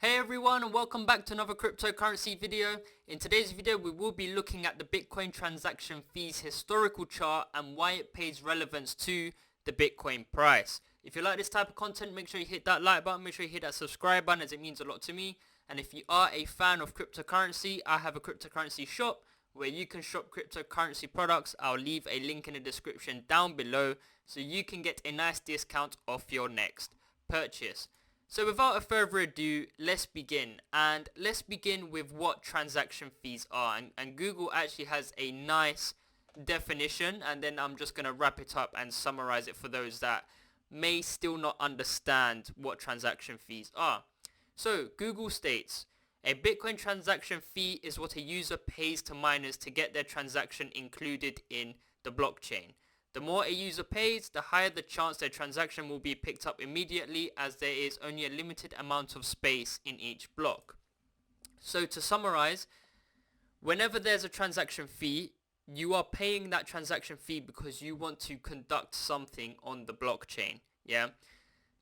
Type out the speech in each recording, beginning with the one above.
Hey everyone, and welcome back to another cryptocurrency video. In today's video we will be looking at the Bitcoin transaction fees historical chart and why it pays relevance to the Bitcoin price. If you like this type of content, make sure you hit that like button, make sure you hit that subscribe button as it means a lot to me. And if you are a fan of cryptocurrency, I have a cryptocurrency shop where you can shop cryptocurrency products. I'll leave a link in the description down below so you can get a nice discount off your next purchase. So without a further ado, let's begin. And let's begin with what transaction fees are. And Google actually has a nice definition, and then I'm just going to wrap it up and summarize it for those that may still not understand what transaction fees are. So Google states, a Bitcoin transaction fee is what a user pays to miners to get their transaction included in the blockchain. The more a user pays, the higher the chance their transaction will be picked up immediately, as there is only a limited amount of space in each block. So to summarize, whenever there's a transaction fee, you are paying that transaction fee because you want to conduct something on the blockchain. Yeah.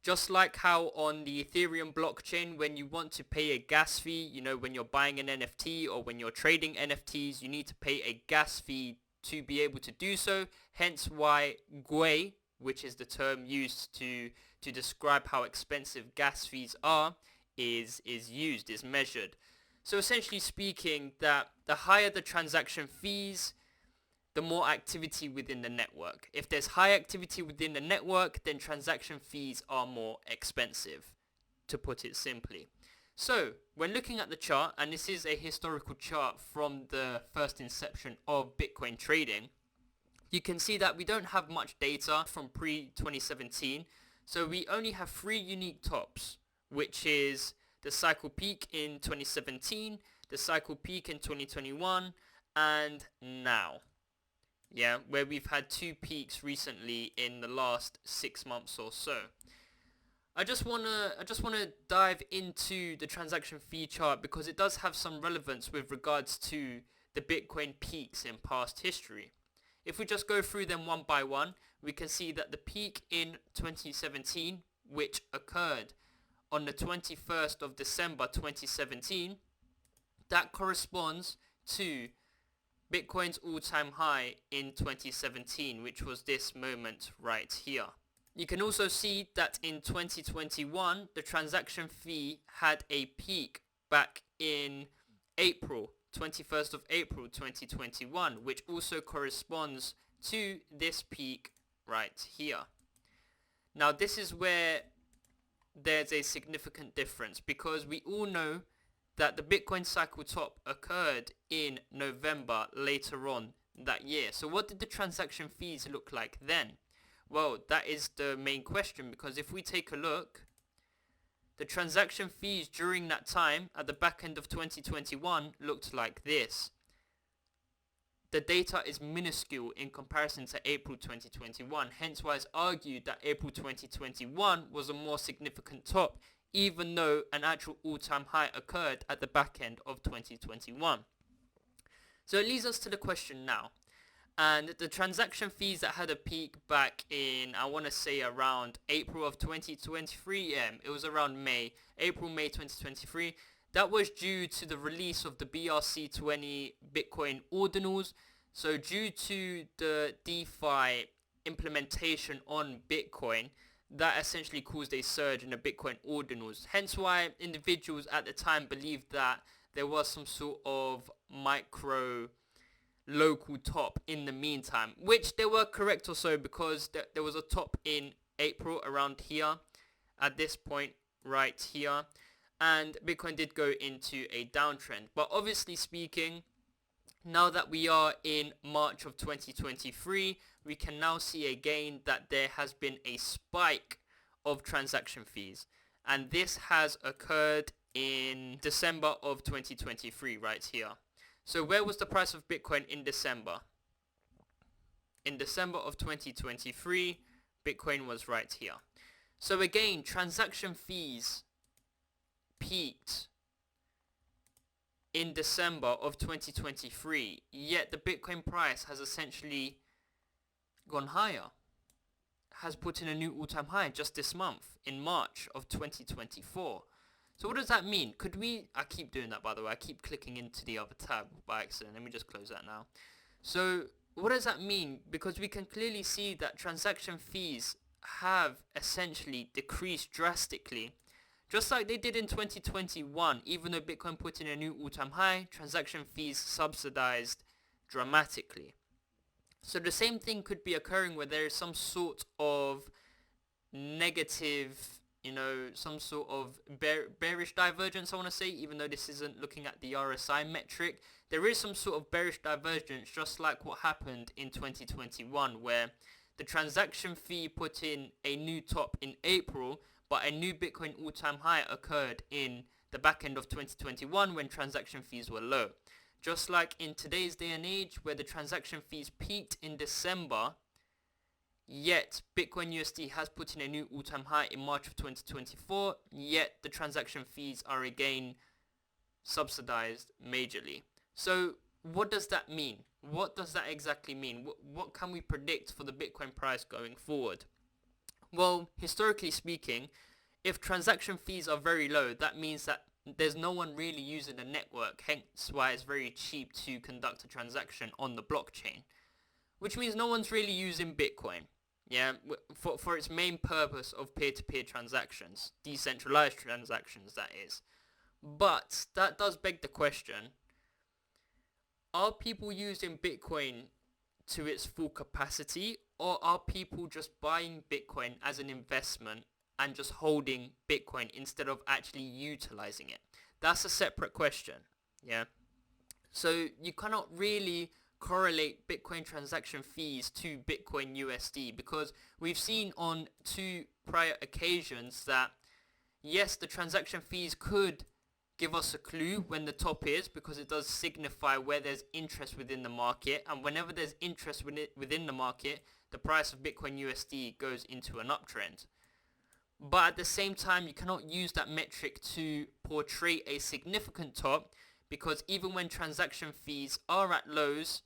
Just like how on the Ethereum blockchain, when you want to pay a gas fee, when you're buying an NFT or when you're trading NFTs, you need to pay a gas fee to be able to do so, hence why GUI, which is the term used to describe how expensive gas fees are, is measured. So essentially speaking, that the higher the transaction fees, the more activity within the network. If there's high activity within the network, then transaction fees are more expensive, to put it simply. So, when looking at the chart, and this is a historical chart from the first inception of Bitcoin trading, you can see that we don't have much data from pre-2017. So we only have three unique tops, which is the cycle peak in 2017, the cycle peak in 2021, and now. Yeah, where we've had two peaks recently in the last 6 months or so. I just wanna dive into the transaction fee chart because it does have some relevance with regards to the Bitcoin peaks in past history. If we just go through them one by one, we can see that the peak in 2017, which occurred on the 21st of December 2017, that corresponds to Bitcoin's all-time high in 2017, which was this moment right here. You can also see that in 2021, the transaction fee had a peak back in April, 21st of April 2021, which also corresponds to this peak right here. Now this is where there's a significant difference, because we all know that the Bitcoin cycle top occurred in November later on that year. So what did the transaction fees look like then? Well, that is the main question, because if we take a look, the transaction fees during that time at the back end of 2021 looked like this. The data is minuscule in comparison to April 2021, hence why it's argued that April 2021 was a more significant top, even though an actual all-time high occurred at the back end of 2021. So it leads us to the question now. And the transaction fees that had a peak back in, I want to say around April of 2023, it was around May 2023, that was due to the release of the BRC20 Bitcoin ordinals. So due to the DeFi implementation on Bitcoin, that essentially caused a surge in the Bitcoin ordinals. Hence why individuals at the time believed that there was some sort of micro local top in the meantime, which they were correct also, because there was a top in April around here at this point right here, and Bitcoin did go into a downtrend. But obviously speaking, now that we are in March of 2023, we can now see again that there has been a spike of transaction fees, and this has occurred in December of 2023 right here. So where was the price of Bitcoin in December? In December of 2023, Bitcoin was right here. So again, transaction fees peaked in December of 2023, yet the Bitcoin price has essentially gone higher, has put in a new all-time high just this month in March of 2024. So what does that mean? I keep doing that, by the way. I keep clicking into the other tab by accident. Let me just close that now. So what does that mean? Because we can clearly see that transaction fees have essentially decreased drastically. Just like they did in 2021, even though Bitcoin put in a new all-time high, transaction fees subsidized dramatically. So the same thing could be occurring where there is some sort of negative, some sort of bearish divergence, I want to say, even though this isn't looking at the RSI metric. There is some sort of bearish divergence, just like what happened in 2021, where the transaction fee put in a new top in April, but a new Bitcoin all-time high occurred in the back end of 2021 when transaction fees were low. Just like in today's day and age, where the transaction fees peaked in December, yet Bitcoin USD has put in a new all-time high in March of 2024, yet the transaction fees are again subsidized majorly. So what does that mean? What does that exactly mean? What can we predict for the Bitcoin price going forward? Well, historically speaking, if transaction fees are very low, that means that there's no one really using the network, hence why it's very cheap to conduct a transaction on the blockchain, which means no one's really using Bitcoin, for its main purpose of peer-to-peer transactions, decentralized transactions, that is. But that does beg the question, are people using Bitcoin to its full capacity, or are people just buying Bitcoin as an investment and just holding Bitcoin instead of actually utilizing it? That's a separate question, So you cannot really correlate Bitcoin transaction fees to Bitcoin USD, because we've seen on 2 prior occasions that, yes, the transaction fees could give us a clue when the top is, because it does signify where there's interest within the market, and whenever there's interest within the market, the price of Bitcoin USD goes into an uptrend. But at the same time, you cannot use that metric to portray a significant top, because even when transaction fees are at lows,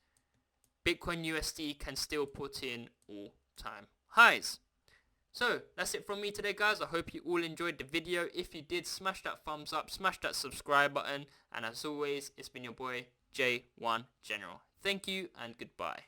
Bitcoin USD can still put in all-time highs. So that's it from me today, guys. I hope you all enjoyed the video. If you did, smash that thumbs up, smash that subscribe button, and as always, it's been your boy J1 General. Thank you and goodbye.